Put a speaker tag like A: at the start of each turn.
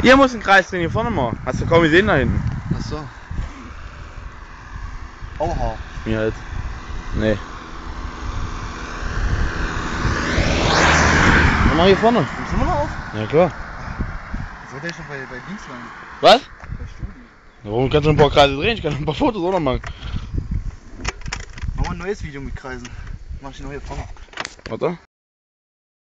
A: Ihr muss einen Kreis drehen, hier vorne mal. Hast du kaum gesehen da hinten?
B: Achso. Oha.
A: Mir halt. Nee. Dann mal hier vorne.
B: Nimmst du mal noch auf?
A: Ja klar.
B: Sollte ich noch bei Dings lang?
A: Was?
B: Bei Studio.
A: Warum kannst du ein paar Kreise drehen? Ich kann ein paar Fotos auch noch machen.
B: Machen wir ein neues Video mit Kreisen. Mach ich noch hier vorne.
A: Warte.